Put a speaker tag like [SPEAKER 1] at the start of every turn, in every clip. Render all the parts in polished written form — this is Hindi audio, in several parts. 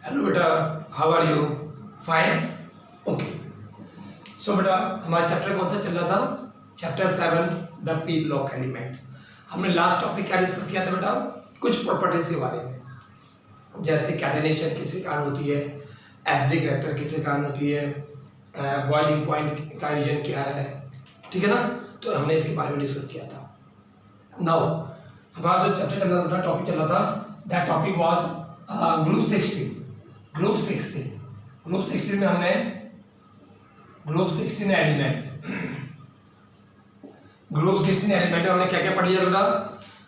[SPEAKER 1] हेलो बेटा, how are you? Fine, okay. So बेटा, हमारा चैप्टर कौन सा चल रहा था? Chapter 7, the P block element. हमने लास्ट टॉपिक क्या डिस्कस किया था बेटा? कुछ प्रॉपर्टीज के बारे में, जैसे कैटेनेशन किसके कारण होती है, एसिडिक रिएक्टर किसके कारण होती है, बॉइलिंग पॉइंट का रीजन क्या है, ठीक है ना? तो हमने इसके बारे में डिस्कस किया था। नाउ हमारा जो चैप्टर चल रहा था, टॉपिक चल रहा था, that topic was group 16। Group 16 में हमने ग्रुप 16 एलिमेंट्स ग्रुप 16 एलिमेंट में हमने क्या क्या पढ़ लिया था?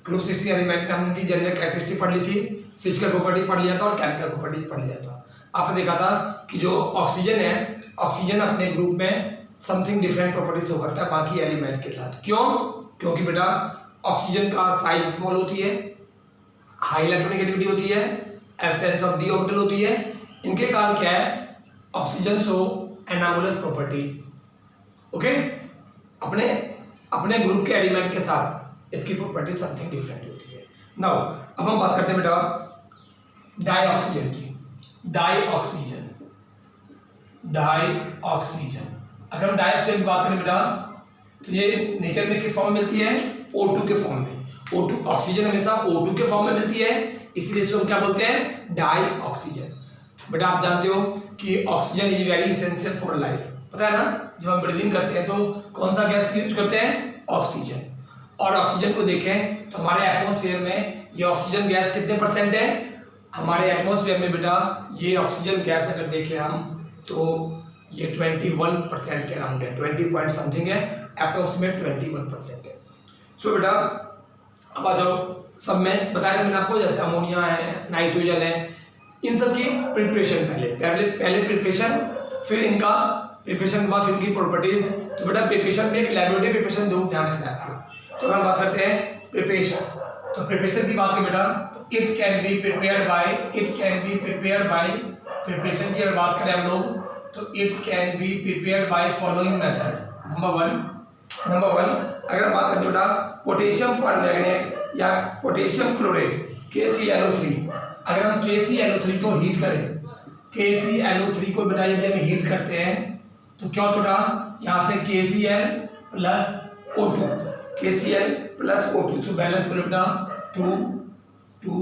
[SPEAKER 1] ग्रुप 16 एलिमेंट में हमने जनरल कैरेक्टरिस्टिक पढ़ ली थी, फिजिकल प्रॉपर्टी पढ़ लिया था और केमिकल प्रॉपर्टी पढ़ लिया था। आपने देखा था कि जो ऑक्सीजन है, ऑक्सीजन अपने ग्रुप में समथिंग डिफरेंट प्रॉपर्टी शो करता है बाकी एलिमेंट के साथ। क्यों? क्योंकि बेटा ऑक्सीजन का साइज स्मॉल होती है, हाई इलेक्ट्रोनेगेटिविटी होती है, एब्सेंस ऑफ डी ऑर्बिटल होती है। इनके कारण क्या है? Oxygen show anomalous property. Okay, अपने अपने ग्रुप के एलिमेंट के साथ इसकी प्रॉपर्टी समथिंग डिफरेंट होती है। नाउ अब हम बात करते हैं बेटा डाइऑक्सीजन की। डाइऑक्सीजन अगर हम डाइऑक्सीजन की बात करें बेटा, तो ये नेचर में किस फॉर्म में मिलती है? O2 के फॉर्म में। O2 ऑक्सीजन हमेशा O2 के फॉर्म में मिलती है, इसलिए इसको हम क्या बोलते हैं? डाइऑक्सीजन। बेटा आप जानते हो कि oxygen is very essential for life, पता है ना? जब हम ब्रीदिंग करते हैं तो कौन सा गैस यूज करते हैं? ऑक्सीजन। और ऑक्सीजन को देखें तो हमारे एटमॉस्फेयर में ये ऑक्सीजन गैस कितने परसेंट है? हमारे एटमॉस्फेयर में बेटा ये ऑक्सीजन गैस अगर देखें हम तो ये 21% के अराउंड है, 20 पॉइंट समथिंग है, अप्रोक्सीमेट 21% है। सो बेटा अब आ जाओ, सब में बताया था मैंने आपको, जैसे अमोनिया है, नाइट्रोजन है, इन सब की प्रिपरेशन पहले प्रिपरेशन, फिर इनका प्रिपरेशन के बाद फिर इनकी प्रॉपर्टीज। तो बेटा प्रिपरेशन में एक लैबोरेटरी प्रिपरेशन जरूर ध्यान रखना है आपको। तो हम बात करते हैं प्रिपरेशन। तो प्रिपरेशन की बात करें बेटा, तो it can be prepared by preparation की अगर बात करें हम लोग, तो it can be prepared by following method. Number one अगर हम बात करें बेटा पोटेशियम परमैंगनेट या पोटेशियम क्लोरेट KClO3, अगर हम KClO3 को हीट करें, KClO3 को बेटा यदि हम हीट करते हैं तो क्या होता बेटा? यहाँ से KCl plus O2, so balance करो बेटा 2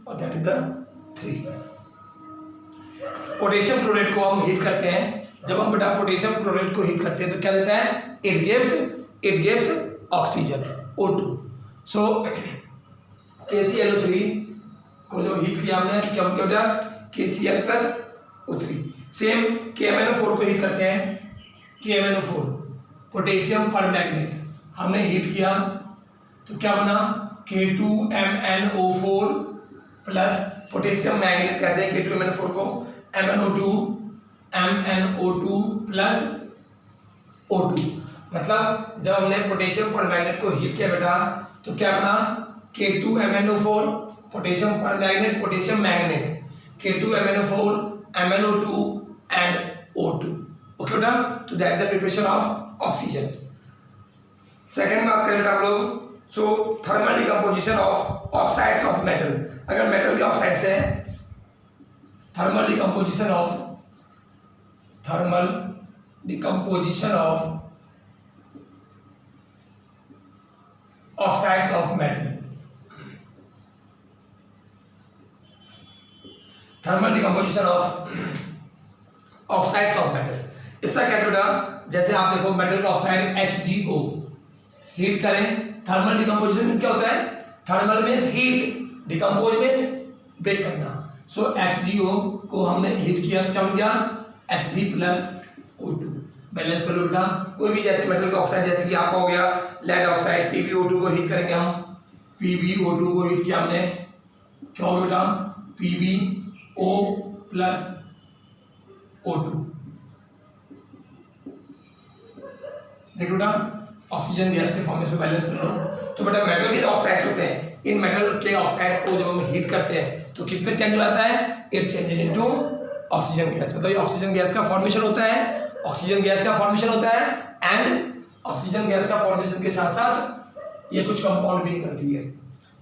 [SPEAKER 1] और that is the 3। Potassium chlorate को हम हीट करते हैं, जब हम बेटा पोटेशियम क्लोरेट को हीट करते हैं तो क्या देता है? It gives oxygen O2। So KClO3 को जो हीट किया हमने तो क्या बेटा? KCl plus O3। Same KMnO4 को हीट करते हैं, KMnO4 पोटेशियम परमैंगनेट हमने हीट किया तो क्या बना? K2MnO4 प्लस पोटेशियम मैंगनेट कहते हैं K2MnO4 को, MnO2 प्लस O2। मतलब जब हमने पोटेशियम परमैंगनेट को हीट किया बेटा तो क्या बना? K2MnO4 potassium permanganate potassium manganate, K2MnO4 MnO2 and O2। Okay बेटा, तो that the preparation of oxygen. Second बात करें बेटा हम लोग, so thermal decomposition of oxides of metal. अगर मेटल के ऑक्साइड्स है, thermal decomposition of oxides of metal. Thermal decomposition of oxides of metal, इसका क्या बेटा? जैसे आप देखो मेटल का ऑक्साइड HgO हीट करें, थर्मल डिकम्पोजिशन मींस क्या होता है? Thermal means heat, decompose means break करना। सो HgO को हमने हीट किया तो क्या बन गया? Hg plus O2। बैलेंस कर लो बेटा, कोई भी जैसे मेटल का ऑक्साइड, जैसे कि आपका हो गया लेड ऑक्साइड, PbO2 को हीट करेंगे हम, PbO2 को हीट किया हमने, क्या होगा बेटा? PbO plus O2। देखो बेटा ऑक्सीजन गैस के फॉर्म में बैलेंस कर लो। तो बेटा मेटल के ऑक्साइड्स होते हैं, इन मेटल के ऑक्साइड को जब हम हीट करते हैं तो किस में चेंज हो जाता है? It changes into oxygen gas. मतलब ये ऑक्सीजन गैस का फॉर्मेशन होता है, एंड ऑक्सीजन गैस का फॉर्मेशन के साथ साथ ये कुछ कंपाउंड भी निकलती है।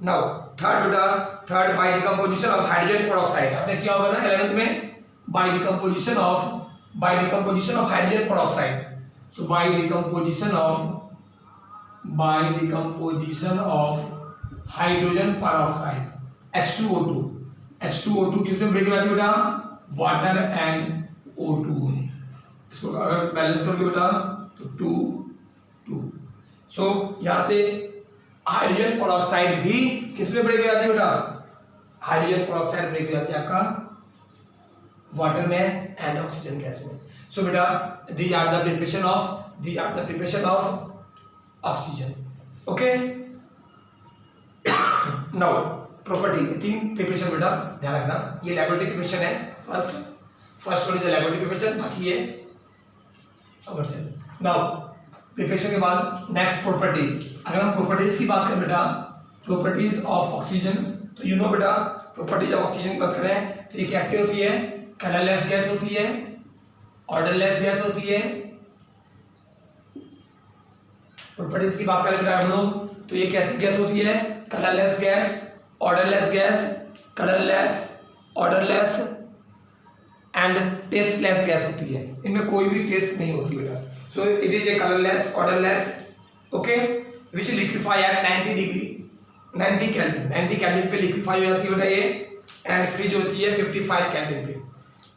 [SPEAKER 1] Now third by decomposition of hydrogen peroxide. आपने किया होगा ना 11th में, by decomposition of hydrogen peroxide. तो by decomposition of hydrogen peroxide H2O2 किसमें ब्रेक हो जाती है बेटा? वाटर एंड O2 में। इसको अगर बैलेंस करोगे बेटा तो 2 सो यहां से हाइड्रोजन पेरोक्साइड भी किसमें ब्रेक हो जाती है बेटा? हाइड्रोजन पेरोक्साइड ब्रेक हो जाती है आपका वाटर में एंड ऑक्सीजन गैस में। सो बेटा these are the preparation of oxygen. Okay, now property, तीन प्रिपरेशन बेटा ध्यान रखना। ये लैबोरेटरी प्रिपरेशन है, first one is laboratory preparation, बाकी ये कमर्शियल। नाउ प्रिपरेशन के बाद नेक्स्ट प्रॉपर्टीज। अगर हम प्रॉपर्टीज की बात करें बेटा, प्रॉपर्टीज ऑफ ऑक्सीजन, तो यू नो बेटा प्रॉपर्टीज ऑफ ऑक्सीजन की बात करें तो ये कैसे होती है? कलरलेस गैस होती है, ऑर्डरलेस गैस होती है। प्रॉपर्टीज की बात करें बेटा हम लोग तो ये कैसी गैस होती है? Colourless gas, odourless gas, odourless and tasteless gas होती है। इनमें कोई भी टेस्ट नहीं होती बेटा। So it is a colourless, odourless, okay, which liquefy at 90 kelvin पे लिक्विफाई हो जाती है बेटा ये, एंड फ्रीज होती है 55 केल्विन पे।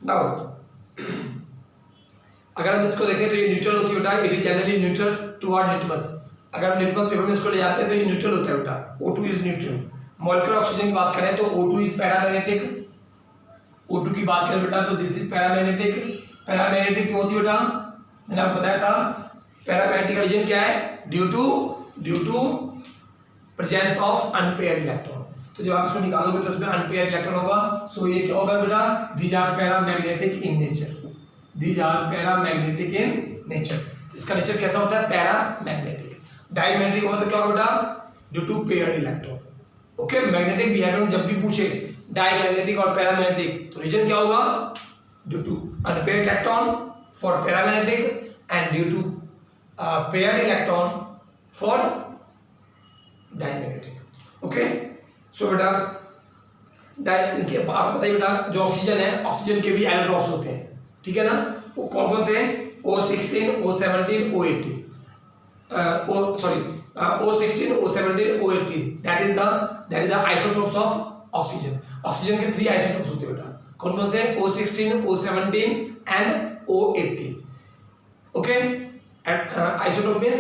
[SPEAKER 1] नाउ अगर हम इसको देखें तो ये न्यूट्रल होती है बेटा, it is generally neutral toward litmus. अगर हम लिटमस पेपर में इसको ले जाते हैं तो ये न्यूट्रल होता है बेटा, O2 is neutral. Molecular oxygen की बात करें तो O2 इज पैरामैग्नेटिक। O2 की बात करें बेटा तो दिस इज पैरामैग्नेटिक। पैरामैग्नेटिक क्यों होती है बेटा? मैंने आपको बताया था पैरामैग्नेटिक रीजन क्या है? Due to presence of unpaired electron. तो जब आप इसको निकालोगे तो उसमें अनपेयर्ड इलेक्ट्रॉन होगा। सो ये क्या होगा बेटा? These are paramagnetic in nature. These are paramagnetic in nature. इसका नेचर कैसा होता है? पैरामैग्नेटिक। डायमैग्नेटिक होगा तो क्या होगा बेटा? Due to paired electron. Okay, magnetic behaviour जब भी पूछे डायमैग्नेटिक और पैरामैग्नेटिक तो रीजन क्या होगा? Due to unpaired electron for paramagnetic and due to paired electron for diamagnetic. Okay, so बेटा इसके आप बताइए बेटा जो ऑक्सीजन है, ऑक्सीजन के भी एलोट्रॉप्स होते हैं, ठीक है ना? वो कौन कौन से हैं? O16, O17, O18, O16, O17, O18, that is the isotopes of oxygen. Oxygen के 3 आइसोटोप्स होते हैं बेटा। कौन कौन से? O16, O17 and O18। Okay, isotope means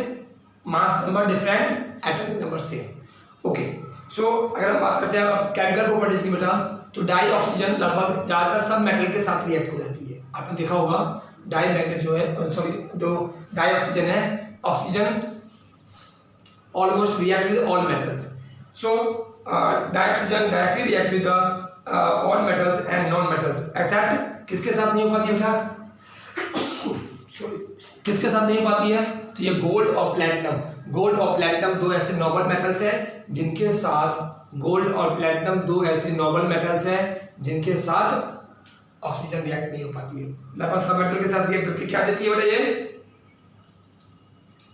[SPEAKER 1] mass number different, atomic number same. Okay, so अगर हम बात करते हैं केमिकल प्रॉपर्टीज की बेटा तो डाई ऑक्सीजन लगभग ज्यादातर सब मेटल के साथ रिएक्ट हो जाती है। आपने देखा होगा डाई मैग्नेट जो है, जो डाई ऑक्सीजन है, oxygen almost react with all metals. So dioxygen directly react with all metals and non metals, except किसके साथ नहीं हो पाती है बेटा? किसके साथ नहीं हो पाती है? तो ये गोल्ड और प्लैटिनम। गोल्ड और प्लैटिनम दो ऐसे नोबल मेटल्स हैं जिनके साथ जिनके साथ ऑक्सीजन रिएक्ट नहीं हो पाती है। लगभग सब मेटल के साथ रिएक्ट करके क्या देती है बेटा? ये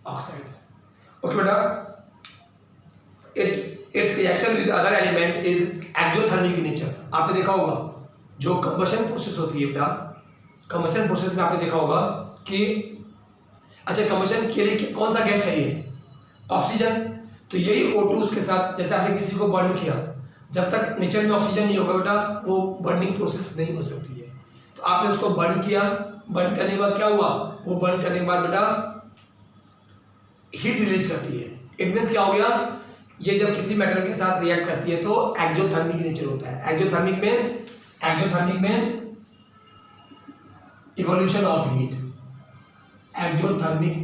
[SPEAKER 1] ऑक्साइड्स। ओके बेटा, it's reaction with other element is exothermic in nature. आपने देखा होगा जो कंबशन प्रोसेस होती है बेटा, कंबशन प्रोसेस में आपने देखा होगा कि अच्छा कंबशन के लिए कौन सा गैस चाहिए? ऑक्सीजन। तो यही O2 उसके साथ, जैसे आपने किसी को बर्न किया, जब तक नेचर में ऑक्सीजन नहीं होगा बेटा वो बर्निंग प्रोसेस नहीं हो सकती है। तो आपने उसको बर्न किया, बर्न करने के बाद क्या हुआ? वो बर्न करने के बाद बेटा हीट रिलीज करती है। इट मींस क्या हो गया? ये जब किसी मेटल के साथ रिएक्ट करती है तो एक्सोथर्मिक नेचर होता है। Exothermic means evolution of heat. Exothermic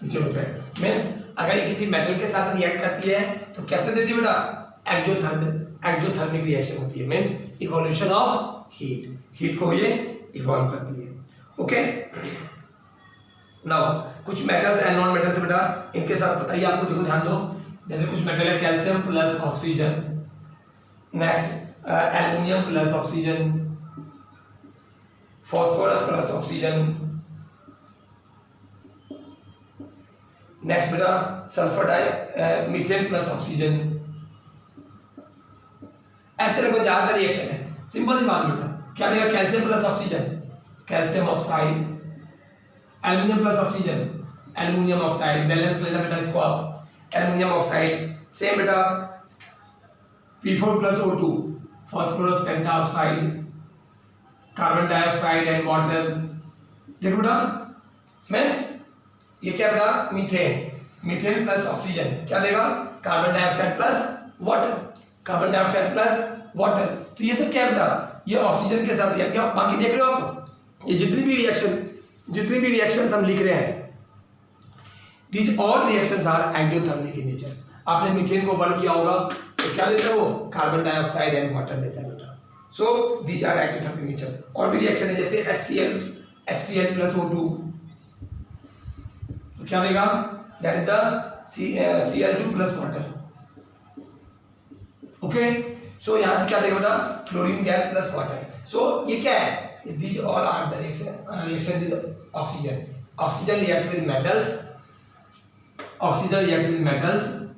[SPEAKER 1] nature होता है मींस अगर ये किसी मेटल के साथ रिएक्ट करती है तो कैसे देती है बेटा? एक्सोथर्मिक रिएक्शन होती है, मींस इवोल्यूशन ऑफ हीट को ये इवॉल्व करती है। ओके, नाउ कुछ मेटल्स एंड नॉन मेटल्स बेटा इनके साथ बताइए आपको। देखो ध्यान दो, जैसे कुछ मेटल है calcium plus oxygen, next aluminium plus oxygen, phosphorus plus oxygen, next बेटा सल्फर मीथेन प्लस ऑक्सीजन, ऐसे लगभग ज्यादातर रिएक्शन है। सिंपल सी बात बेटा, क्या देगा, calcium plus oxygen, calcium oxide, aluminium plus oxygen, aluminium oxide, balance लेना बेटा इसको आप, एल्युमिनियम ऑक्साइड। सेम बेटा P4 plus O2, phosphorus pentoxide, carbon dioxide and water. देखो बेटा मीन्स ये क्या बेटा, मीथेन, मीथेन प्लस ऑक्सीजन क्या देगा, carbon dioxide plus water, carbon dioxide plus water. तो ये सब क्या बेटा, ये ऑक्सीजन के साथ क्या, बाकी देख रहे हो आप, ये जितनी भी रिएक्शंस हम लिख रहे हैं, these all reactions are exothermic in nature. आपने मीथेन को बर्न किया होगा तो क्या देता है वो, कार्बन डाइऑक्साइड एंड वाटर देता है बेटा। So these are exothermic nature. और भी रिएक्शन है जैसे HCl प्लस O2, तो क्या देगा, that is the Cl2 plus water. Okay, so यहां से क्या देगा बेटा, chlorine gas plus water. So ये क्या है, these all are the reaction with oxygen. Oxygen react with metals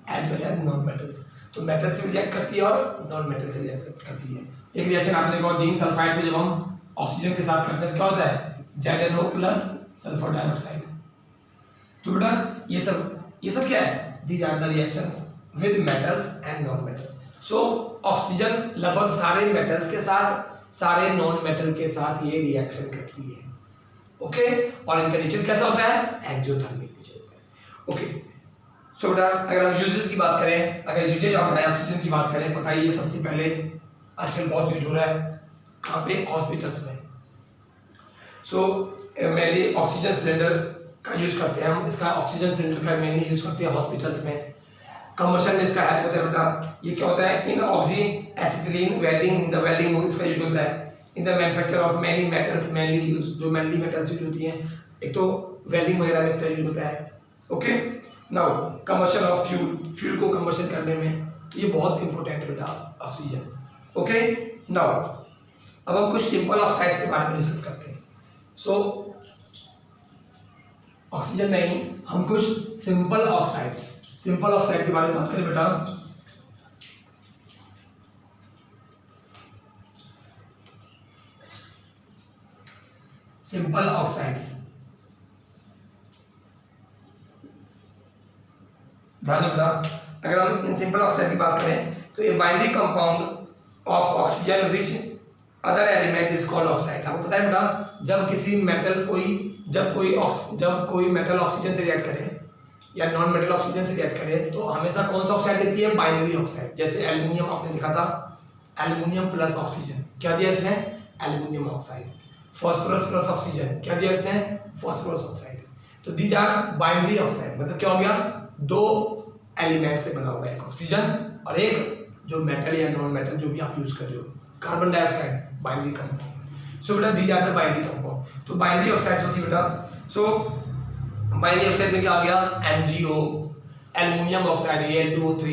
[SPEAKER 1] as well as non metals. तो मेटल से रिएक्ट करती है और नॉन मेटल से रिएक्ट करती है। एक रिएक्शन आपने देखा जिंक सल्फाइड को जब हम ऑक्सीजन के साथ करते हैं तो क्या होता है, ZnO प्लस सल्फर डाइऑक्साइड। तो बेटा ये सब क्या है, these are the reactions with metals and non metals. So oxygen लगभग सारे मेटल्स के साथ, सारे नॉन मेटल के साथ ये रिएक्शन करती है। ओके, और इनका नेचर कैसा होता है, एक्सोथर्मिक नेचर होता है। ओके, सो बेटा अगर हम यूजेस की बात करें, अगर यूजेज ऑफ डाइऑक्सीजन की बात करें, बताइए सबसे पहले आजकल बहुत यूज हो रहा है कहाँ पे, हॉस्पिटल्स में। सो मेनली ऑक्सीजन सिलेंडर का यूज करते हैं हम, इसका ऑक्सीजन सिलेंडर का मेनली यूज करते हैं हॉस्पिटल्स में। कंबशन में इसका हेल्प होता है बेटा, ये क्या होता है, in oxy acetylene welding, in the welding इसका यूज होता है। In the manufacture of many metals, mainly use जो मेनली मेटल्स यूज होती हैं, एक तो वेल्डिंग वगैरह में इसका यूज होता है। Okay, now combustion of fuel को कंबशन करने में, तो ये बहुत इंपॉर्टेंट है बेटा ऑक्सीजन। ओके, नाउ अब हम कुछ सिंपल ऑक्साइड्स के बारे में डिस्कस करते हैं। सो ऑक्सीजन में ही हम कुछ सिंपल ऑक्साइड के बारे में बात करें बेटा। सिंपल ऑक्साइड्स, ध्यान दो बेटा, अगर हम इन सिंपल ऑक्साइड की बात करें तो ये binary compound of oxygen which other element is called oxide. आपको पता है बेटा, जब कोई मेटल ऑक्सीजन से रिएक्ट करे या नॉन मेटल ऑक्सीजन से रिएक्ट करे तो हमेशा कौन सा ऑक्साइड देती है, बाइनरी ऑक्साइड। जैसे एल्युमिनियम आपने देखा था, एल्युमिनियम प्लस ऑक्सीजन क्या दिया इसने, aluminium oxide. Phosphorus plus oxygen क्या दिया इसने, फॉस्फोरस ऑक्साइड। तो दीज आर बाइनरी ऑक्साइड, मतलब क्या हो गया, दो एलिमेंट से बना हुआ है, एक ऑक्सीजन और एक जो मेटल या नॉन मेटल जो भी आप यूज कर रहे हो, carbon dioxide binary compound. So बेटा these are the binary compound. तो बाइनरी ऑक्साइड्स होती है बेटा। सो बाइनरी ऑक्साइड में क्या आ गया, MgO, एल्युमिनियम ऑक्साइड Al2O3।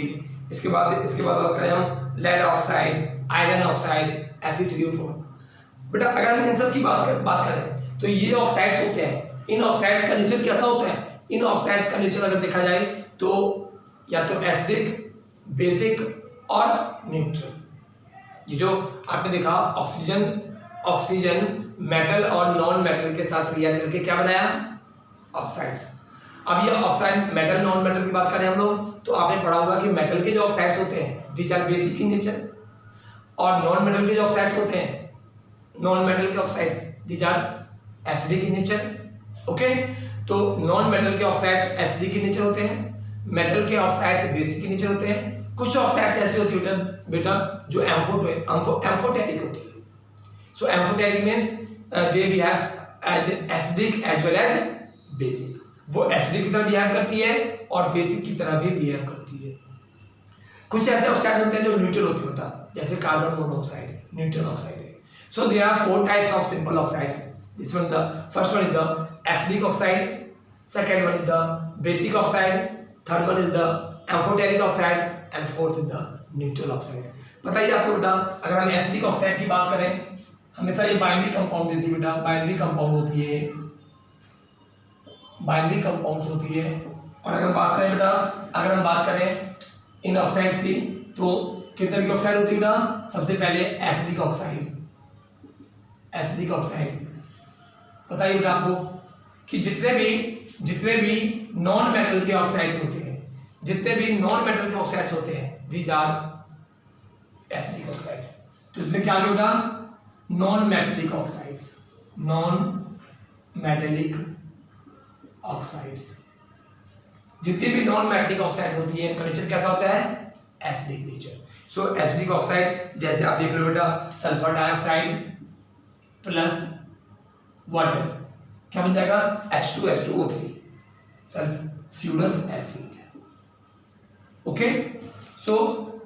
[SPEAKER 1] इसके बाद बात करें हम lead oxide, iron oxide Fe3O4। बेटा अगर हम इन सब की बात करें तो ये ऑक्साइड्स होते हैं, इन ऑक्साइड्स का नेचर कैसा होता है, इन ऑक्साइड्स का नेचर अगर देखा जाए तो या तो एसिडिक, बेसिक और न्यूट्रल। ये जो आपने देखा ऑक्सीजन मेटल और नॉन मेटल के साथ रिएक्ट करके क्या बनाया, ऑक्साइड्स। अब ये ऑक्साइड मेटल नॉन मेटल की बात करें हम लोग तो आपने पढ़ा होगा कि मेटल के जो ऑक्साइड्स होते हैं these are basic in nature, और नॉन मेटल के जो ऑक्साइड्स होते हैं, नॉन मेटल के oxides these are acidic in nature. Okay, तो नॉन मेटल के ऑक्साइड्स एसिडिक इन नेचर होते हैं, मेटल के ऑक्साइड्स बेसिक इन नेचर होते हैं। कुछ ऑक्साइड्स ऐसे होती है बेटा जो एम्फोटेरिक होती है। So amphoteric means they behaves as acidic as well as basic. वो एसिडिक की तरह बिहेव करती है और बेसिक की तरह भी बिहेव करती है। कुछ ऐसे ऑक्साइड होते हैं जो न्यूट्रल होते हैं बेटा, जैसे कार्बन मोनोऑक्साइड न्यूट्रल ऑक्साइड है। So there are 4 types of simple oxides. This one the first one is the acidic oxide, second one is the basic oxide, third one is the amphoteric oxide and fourth is the neutral oxide. बताइए आपको बेटा, अगर हम एसिडिक ऑक्साइड की बात करें, हमेशा ये बाइनरी कंपाउंड देती है बेटा, बाइनरी कंपाउंड होती है, बाइनरी कंपाउंड्स होती है। और अगर बात करें बेटा, अगर हम बात करें इन ऑक्साइड्स की तो किस तरह की ऑक्साइड होती है बेटा? सबसे पहले एसिडिक ऑक्साइड। एसिडिक ऑक्साइड बताइए बेटा आपको कि जितने भी नॉन मेटल के ऑक्साइड्स होते हैं, जितने भी नॉन मेटल के ऑक्साइड्स होते हैं, दीज आर एसिडिक ऑक्साइड। तो इसमें क्या है बेटा? Non metallic oxides, non metallic oxides. जितनी भी नॉन मेटेलिक ऑक्साइड होती है इनका नेचर कैसा होता है? Acidic nature. So acidic oxide जैसे आप देख लो बेटा, सल्फर डाइऑक्साइड प्लस वाटर क्या बन जाएगा? H2SO3, sulphurous acid. Okay, so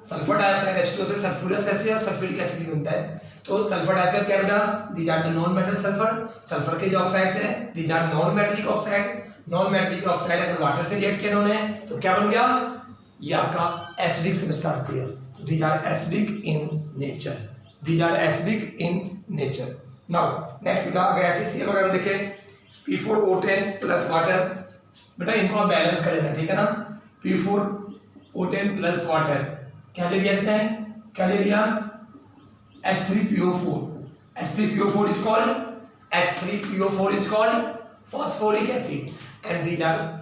[SPEAKER 1] sulphur dioxide H2O से सल्फ्यूरस एसिड और सल्फ्यूरिक एसिड भी बनता है। तो सल्फर डाइऑक्साइड क्या बेटा? These are the non metal sulphur. Sulphur के जो ऑक्साइड्स हैं these are non metallic oxide. Non metallic oxide अगर वाटर से रिएक्ट किया उन्होंने तो क्या बन गया? ये आपका एसिडिक सब्सटेंस दिया। तो these are acidic in nature, these are acidic in nature. Now next बेटा अगर ऐसे सेम अगर हम देखें P4O10 प्लस वाटर, बेटा इनको आप बैलेंस कर लेना, ठीक है ना? P4O10 प्लस वाटर क्या दे दिया इसने? क्या दे दिया? H3PO4. H3PO4 is called H3PO4 is called phosphoric acid and these are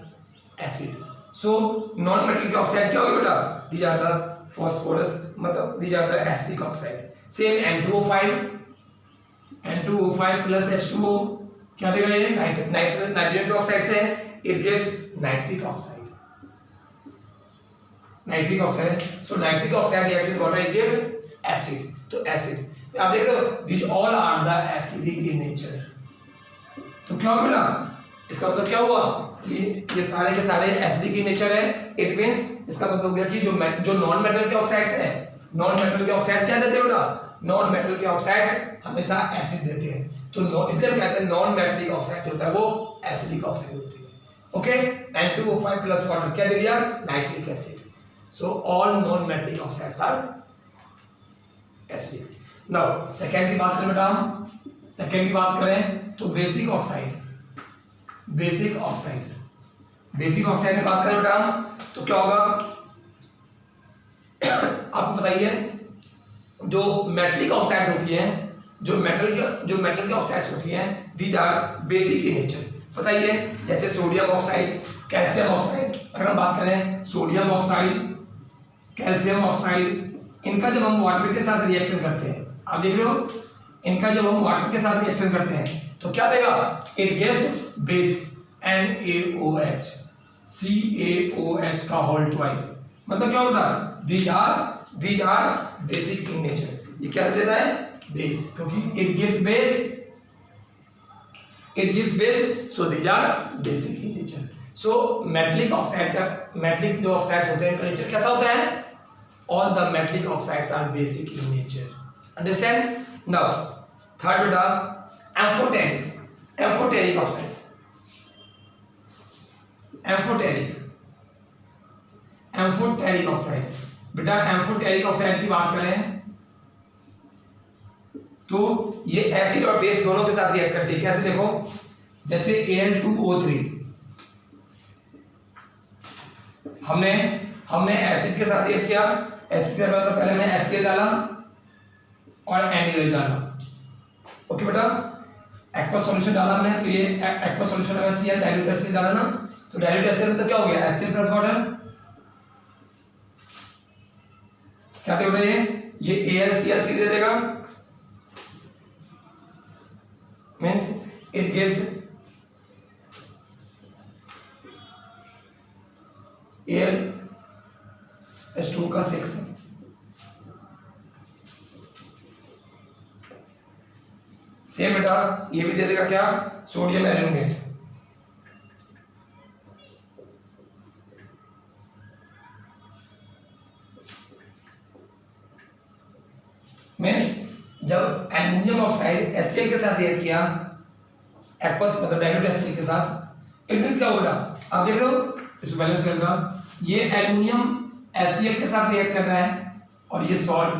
[SPEAKER 1] acid. So non-metallic oxide क्या होगी बेटा? These are the phosphorus, मतलब these are the acidic oxide. Same N2O5 plus H2O क्या देगा? ये नाइट्रोजन ऑक्साइड से it gives nitric oxide. Nitric oxide. So nitric oxide react with water is give acid. तो एसिड आप देख लो, this all are the acidic in nature. तो क्या होगा बेटा? इसका मतलब क्या हुआ कि ये सारे के सारे एसिडिक इन नेचर है। इट मींस इसका मतलब हो गया कि जो नॉन मेटल के ऑक्साइड्स हैं, नॉन मेटल के ऑक्साइड्स क्या देते हैं बेटा? नॉन मेटल के ऑक्साइड्स हमेशा एसिड देते हैं। तो इसलिए हम कहते हैं नॉन मेटलिक ऑक्साइड होता है वो एसिडिक ऑक्साइड होती है। ओके, N2O5 प्लस वाटर क्या दे दिया? Nitric acid. So all non-metallic oxides are acidic. Now second की बात करें बेटा, हम सेकेंड की बात करें तो basic oxide, basic oxides, basic oxide की बात करें बेटा तो क्या होगा? आपको बताइए जो मेटलिक ऑक्साइड्स होती हैं, जो मेटल के ऑक्साइड्स होती हैं, these are basic in nature. बताइए जैसे सोडियम ऑक्साइड, कैल्शियम ऑक्साइड। अगर हम बात करें सोडियम ऑक्साइड, कैल्शियम ऑक्साइड, इनका जब हम वाटर के साथ रिएक्शन करते हैं, आप देख रहे हो, इनका जब हम वाटर के साथ रिएक्शन करते हैं तो क्या देगा? It gives base NaOH, CaOH का होल ट्वाइस। मतलब क्या होता है? These are basic in nature. ये क्या देता है? बेस, क्योंकि it gives base, so these are basic in nature. So metallic oxide का, मेटलिक जो ऑक्साइड्स होते हैं इनका नेचर कैसा होता है? All the metallic oxides are basic in nature. Understand? Now, third बेटा amphoteric oxides. Amphoteric oxide. बेटा amphoteric oxide की बात करें तो ये एसिड और बेस दोनों के साथ रिएक्ट करती है। कैसे देखो, जैसे Al2O3 हमने एसिड के साथ रिएक्ट किया। एसिड के मतलब पहले हमने HCl डाला और NaOH डाला। ओके बेटा, एक्वा सॉल्यूशन डाला हमने, तो ये एक्वा सॉल्यूशन में Cl डाइल्यूट एसिड डाला ना, तो डाइल्यूट एसिड में तो क्या हो गया? HCl plus water. क्या देगा ये AlCl3 दे देगा, मींस इट गिव्स Al2 का 6। सेम बेटा ये भी दे देगा क्या? Sodium aluminate. मीन्स जब एल्युमिनियम ऑक्साइड HCl के साथ रिएक्ट किया, एक्वस मतलब डाइल्यूट HCl के साथ, इट मींस क्या होगा? आप देख रहे हो, इसको बैलेंस करेगा। ये एल्युमिनियम HCl के साथ रिएक्ट कर रहा है और ये सॉल्ट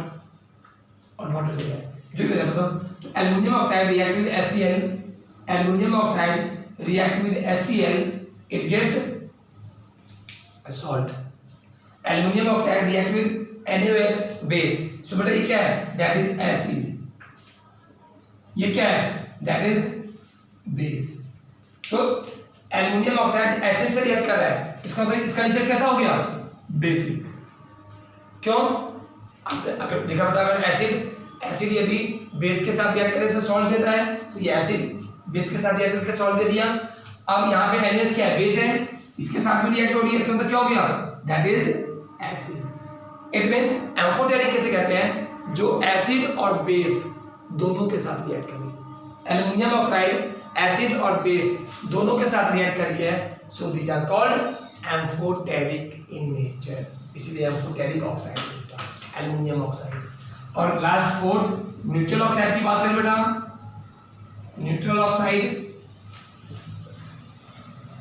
[SPEAKER 1] और वाटर दे रहा है, जो भी है मतलब। तो aluminium oxide react with HCl, aluminium oxide react with HCl, it gives salt. Aluminium oxide react with NaOH base. So बेटा ये क्या है, दैट इज एसिड। ये क्या है, दैट इज बेस। तो एल्युमिनियम ऑक्साइड एसिड से रिएक्ट कर रहा है, इसका मतलब इसका नेचर कैसा हो गया, बेसिक। क्यों, अगर देखा बेटा अगर एसिड यदि बेस के साथ रिएक्ट करे तो सॉल्ट देता है, तो ये एसिड बेस के साथ रिएक्ट करके सॉल्ट दे दिया। अब यहाँ पे NaOH क्या है, बेस है, इसके साथ भी रिएक्ट हो रही है, इसका मतलब क्या हो गया, that is acid. It means amphoteric कैसे कहते हैं, जो एसिड और बेस दोनों के साथ रिएक्ट करे। एल्युमिनियम ऑक्साइड एसिड और बेस दोनों के साथ रिएक्ट कर रही है, so these are called amphoteric in nature, इसलिए एम्फोटेरिक ऑक्साइड एल्युमिनियम ऑक्साइड। और लास्ट फोर्थ न्यूट्रल ऑक्साइड की बात करें बेटा, न्यूट्रल ऑक्साइड,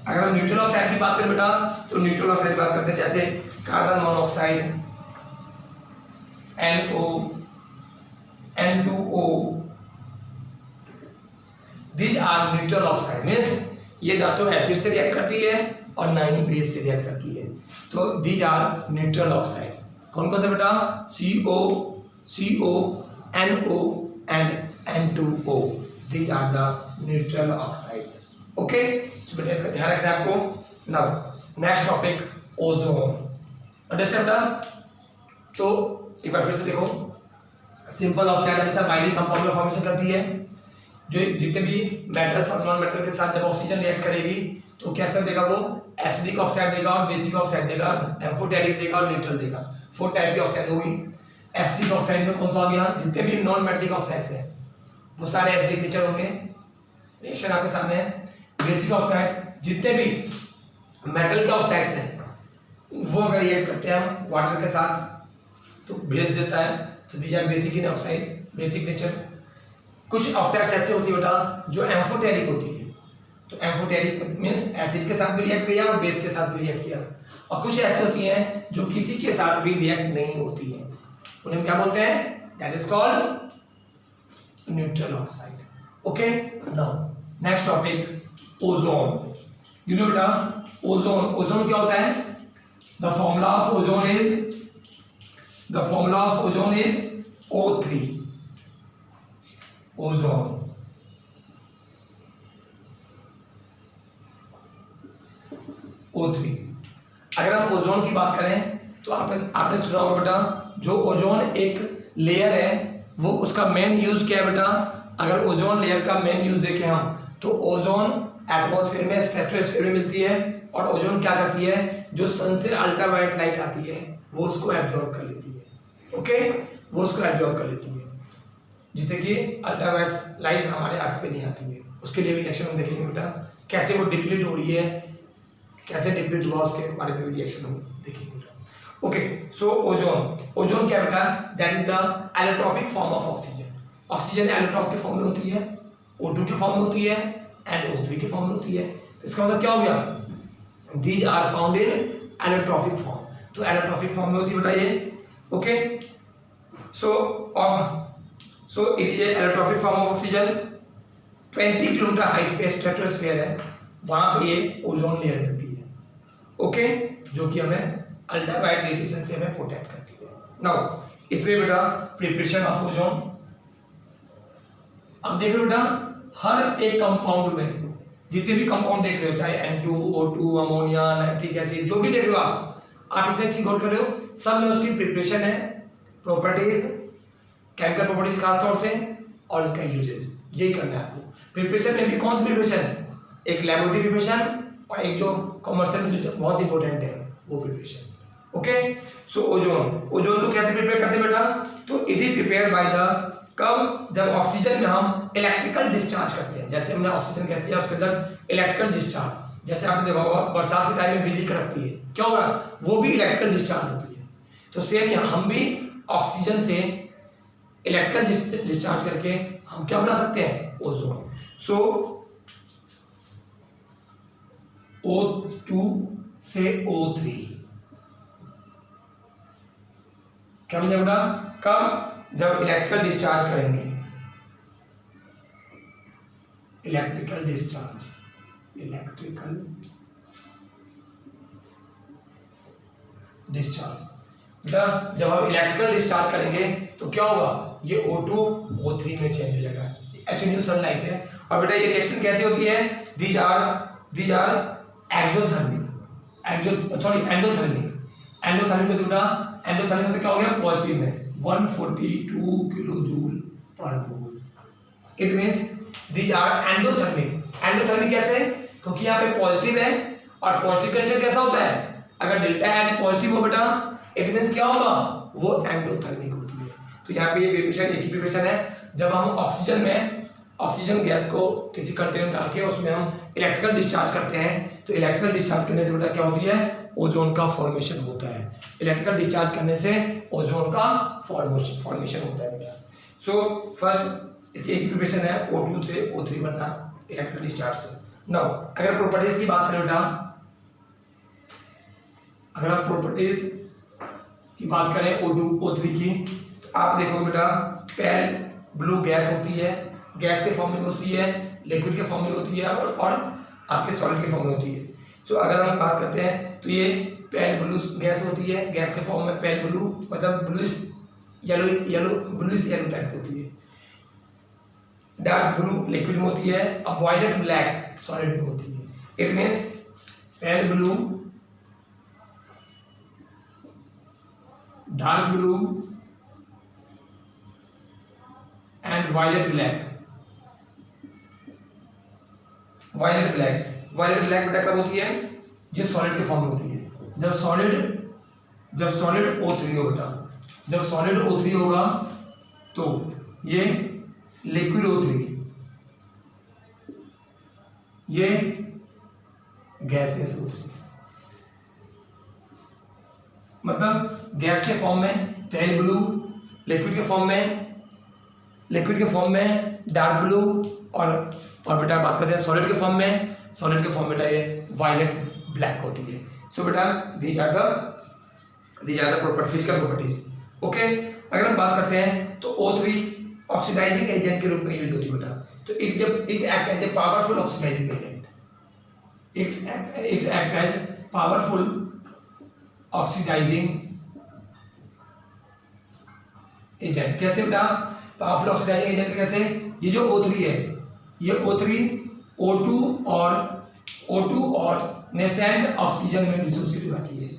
[SPEAKER 1] अगर हम न्यूट्रल ऑक्साइड की बात करें बेटा तो न्यूट्रल ऑक्साइड की बात करते हैं जैसे carbon monoxide, NO, N2O, these are neutral oxide. Means ये ना तो एसिड से रिएक्ट करती है और ना ही बेस से रिएक्ट करती है, तो दीज आर न्यूट्रल ऑक्साइड्स। कौन कौन से बेटा, CO, NO and N2O, these are the neutral oxides. Okay, तो बेटा इसका ध्यान रखना है आपको। Now next topic, ozone. Understand बेटा, तो एक बार फिर से देखो, सिंपल ऑक्साइड हमेशा बाइनरी कंपाउंड का फॉर्मेशन करती है। जो जितने भी मेटल्स और नॉन मेटल के साथ जब ऑक्सीजन रिएक्ट करेगी तो कैसा देगा, वो एसिडिक ऑक्साइड देगा और बेसिक ऑक्साइड देगा, एम्फोटेरिक देगा और न्यूट्रल देगा। 4 टाइप की ऑक्साइड होगी। एसिडिक ऑक्साइड में कौन सा आ गया, जितने भी नॉन मेटलिक ऑक्साइड्स हैं वो सारे एसिडिक नेचर होंगे, रिएक्शन आपके सामने है। बेसिक ऑक्साइड जितने भी मेटल के ऑक्साइड्स हैं वो अगर रिएक्ट करते हैं वाटर के साथ तो बेस देता है, तो these are basic in oxide, basic nature. कुछ ऑक्साइड्स ऐसे होती है बेटा जो एम्फोटेरिक होती है, तो एम्फोटेरिक मींस एसिड के साथ भी रिएक्ट किया और बेस के साथ भी रिएक्ट किया। और कुछ ऐसे होती हैं जो किसी के साथ भी रिएक्ट नहीं होती है, उन्हें क्या बोलते हैं, that is called neutral oxide. Okay, now next topic, ozone. You know बेटा ओजोन क्या होता है, the formula of ozone is O3, ozone. O3। अगर हम ओजोन की बात करें तो आपने सुना होगा बेटा, जो ओजोन एक लेयर है वो उसका मेन यूज क्या है बेटा, अगर ओजोन लेयर का मेन यूज देखें हम तो ओजोन एटमॉस्फेयर में, स्ट्रेटोस्फेयर में मिलती है, और ओजोन क्या करती है, जो सन से अल्ट्रावायलेट लाइट आती है वो उसको एब्जॉर्ब कर लेती है। ओके, वो उसको एब्जॉर्ब कर लेती है, जिससे कि अल्ट्रावायलेट लाइट हमारे अर्थ पे नहीं आती है। उसके लिए भी रिएक्शन हम देखेंगे बेटा, कैसे वो डिप्लीट हो रही है, कैसे डिप्लीट हुआ उसके बारे में भी रिएक्शन हम देखेंगे बेटा। ओके, सो ओजोन क्या बेटा, that is the allotropic form of oxygen. Oxygen allotrope के फॉर्म में होती है, O2 के फॉर्म में होती है एंड O3 के फॉर्म में होती है। तो इसका मतलब क्या हो गया, these are found in allotropic form, तो एलोट्रॉपिक फॉर्म में होती है बेटा ये। Okay, so it is allotropic form of oxygen. 20 kilometre height पे स्ट्रेटोस्फेयर है, वहां पे ये ओजोन लेयर मिलती है। ओके, जो कि हमें अल्ट्रावायलेट रेडिएशन से हमें प्रोटेक्ट करती है। नाउ इसमें बेटा प्रिपरेशन ऑफ ओजोन, अब देखो बेटा हर एक कंपाउंड में जितने भी कंपाउंड देख रहे हो, चाहे N2O2, अमोनिया, नाइट्रिक एसिड, जो भी देख रहे हो आप इसमें चीज गौर कर रहे हो, सब में उसकी प्रिपरेशन है, प्रॉपर्टीज, केमिकल प्रॉपर्टीज खास तौर से, और इनका यूजेस, यही करना है आपको। प्रिपरेशन में भी कौन सी प्रिपरेशन, एक लैबोरेटरी प्रिपरेशन और एक जो कमर्शियल में जो बहुत इंपॉर्टेंट है वो प्रिपरेशन। ओके, सो ओजोन को कैसे प्रिपेयर करते हैं बेटा, तो it is prepare by the, कब, जब ऑक्सीजन में हम इलेक्ट्रिकल डिस्चार्ज करते हैं, जैसे हमने ऑक्सीजन गैस दिया उसके अंदर इलेक्ट्रिकल डिस्चार्ज, जैसे आपने देखा होगा बरसात के टाइम में बिजली कड़कती है, क्या होगा, वो भी इलेक्ट्रिकल डिस्चार्ज होती है। तो सेम हम भी ऑक्सीजन से इलेक्ट्रिकल डिस्चार्ज करके हम क्या बना सकते हैं, ओजोन। सो O2 से O3 क्या मिलेगा बेटा, कब, जब इलेक्ट्रिकल डिस्चार्ज करेंगे, इलेक्ट्रिकल डिस्चार्ज बेटा जब हम इलेक्ट्रिकल डिस्चार्ज करेंगे तो क्या होगा, ये O2 O3 में चेंज हो जाएगा, न्यू सनलाइट है। और बेटा ये रिएक्शन कैसी होती है, दीज आर एक्सोथर्मिक, एंडोथर्मिक होती बेटा। एंडोथर्मिक में क्या हो गया, पॉजिटिव में 142 kilo joule per mole. It means these are endothermic. Endothermic कैसे, क्योंकि यहाँ पे पॉजिटिव है और पॉजिटिव का नेचर कैसा होता है, अगर डेल्टा H पॉजिटिव हो बेटा इट मींस क्या होगा, वो एंडोथर्मिक होती है। तो यहाँ पे ये प्रिपरेशन एक ही प्रिपरेशन है, जब हम ऑक्सीजन गैस को किसी कंटेनर में डाल के उसमें हम इलेक्ट्रिकल डिस्चार्ज करते हैं, तो इलेक्ट्रिकल डिस्चार्ज करने से बेटा क्या होती है, ओजोन का फॉर्मेशन होता है। इलेक्ट्रिकल डिस्चार्ज करने से ओजोन का फॉर्मेशन होता है बेटा। सो फर्स्ट इसकी एक ही प्रिपरेशन है, O2 से O3 बनना इलेक्ट्रिकल डिस्चार्ज से। नाउ अगर प्रॉपर्टीज की बात करें बेटा, अगर आप प्रॉपर्टीज की बात करें O2 O3 की, तो आप देखो बेटा पेल ब्लू गैस होती है, गैस के फॉर्म में होती है, लिक्विड के फॉर्म में होती है और आपके सॉलिड के फॉर्म में होती है। तो अगर हम बात करते हैं तो ये पेल ब्लू गैस होती है, गैस के फॉर्म में पेल ब्लू मतलब ब्लूइश येलो टाइप होती है। डार्क ब्लू लिक्विड में होती है, अब वायलेट ब्लैक सॉलिड में होती है। It means pale blue, dark blue and violet black. Violet black बेटा कब होती है, ये सॉलिड के फॉर्म में होती है। जब सॉलिड O3 हो बेटा, जब सॉलिड O3 होगा तो ये लिक्विड O3, ये गैसियस O3, मतलब गैस के फॉर्म में पेल ब्लू, लिक्विड के फॉर्म में डार्क ब्लू और बेटा बात करते हैं सॉलिड के फॉर्म में बेटा ये वायलेट ब्लैक होती है। सो बेटा these are the physical properties. Okay, अगर हम बात करते हैं तो O3 ऑक्सीडाइजिंग एजेंट के रूप में यूज होती है बेटा। तो it act as a powerful oxidising agent, it act as powerful oxidising agent. कैसे बेटा पावरफुल ऑक्सीडाइजिंग एजेंट कैसे, ये जो O3 है, ये O3 O2 और नेसेंट ऑक्सीजन में डिसोसिएट हो जाती है।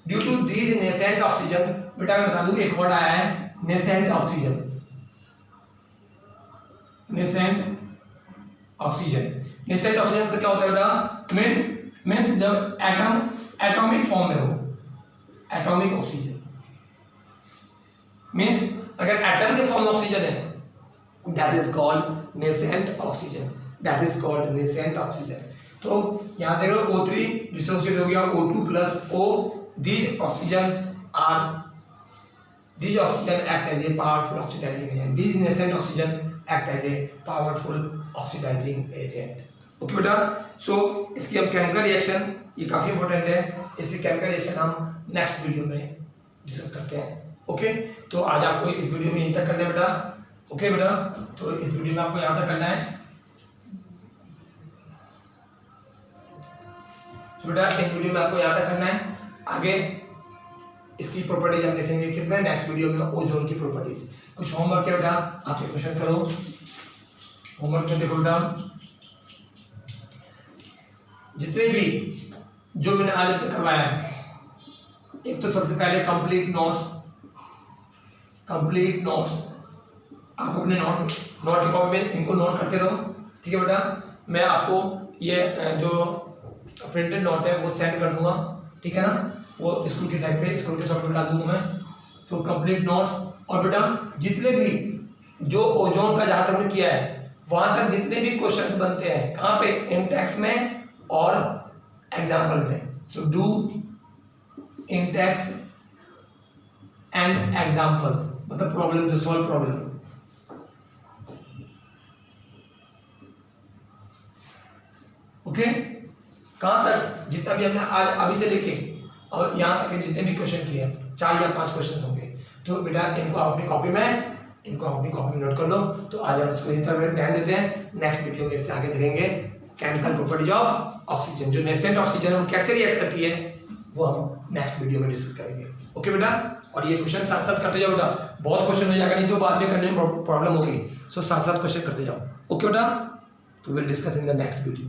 [SPEAKER 1] Due to these nascent oxygen, बेटा मैं बता दूं एक वर्ड आया है नेसेंट ऑक्सीजन। नेसेंट ऑक्सीजन का क्या होता है बेटा, मीन्स जब एटॉमिक फॉर्म में हो, एटॉमिक ऑक्सीजन मीन्स अगर एटम के फॉर्म में ऑक्सीजन है that is called nascent oxygen, तो यहाँ देखो O3 डिसोसिएट हो गया, O2 plus O, these oxygen act as a powerful oxidizing agent. These nascent oxygen act as a powerful oxidizing agent. Okay बेटा, सो इसकी हम केमिकल रिएक्शन, ये काफी इंपॉर्टेंट है, इसकी केमिकल रिएक्शन हम नेक्स्ट वीडियो में डिस्कस करते हैं। ओके, तो आज आपको इस वीडियो में यहीं तक करना है बेटा। ओके बेटा, तो इस वीडियो में आपको यहाँ तक करना है। तो बेटा इस वीडियो में आपको यहाँ तक करना है, आगे इसकी प्रॉपर्टीज हम देखेंगे किसमें, नेक्स्ट वीडियो में ओजोन की प्रॉपर्टीज। कुछ होमवर्क है बेटा, आपसे क्वेश्चन करो। होमवर्क में देखो बेटा, जितने भी जो मैंने आज तक करवाया है, एक तो सबसे पहले कंप्लीट नोट्स आप अपने नोट की कॉपी में इनको नोट करते रहो, ठीक है बेटा। मैं आपको ये जो प्रिंटेड नोट है वो सेंड कर दूंगा, ठीक है ना, वो स्कूल की साइट पे, स्कूल के सॉफ्टवेयर डाल दूंगा मैं। तो कंप्लीट नोट्स, और बेटा जितने भी जो ओजोन का जहाँ तक हमने किया है वहाँ तक जितने भी क्वेश्चंस बनते हैं कहाँ पे, इन टेक्स्ट में और एग्जाम्पल में। So do in text and examples, मतलब प्रॉब्लम जो सॉल्व प्रॉब्लम। ओके, कहाँ तक जितना भी हमने आज अभी से लेके और यहाँ तक के जितने भी क्वेश्चन किए हैं, 4 या 5 क्वेश्चन होंगे, तो बेटा इनको अपनी कॉपी में नोट कर लो। तो आज हम इसको इधर ध्यान देते हैं, नेक्स्ट वीडियो में इससे आगे देखेंगे केमिकल प्रॉपर्टीज ऑफ ऑक्सीजन, जो नेसेंट ऑक्सीजन है वो कैसे रिएक्ट करती है वो हम नेक्स्ट वीडियो में डिस्कस करेंगे। ओके बेटा। और ये क्वेश्चन साथ साथ करते जाओ बेटा, बहुत क्वेश्चन हो जाएगा, नहीं तो बाद में करने में प्रॉब्लम होगी। सो साथ साथ क्वेश्चन करते जाओ। ओके बेटा, तो will discuss in the next video.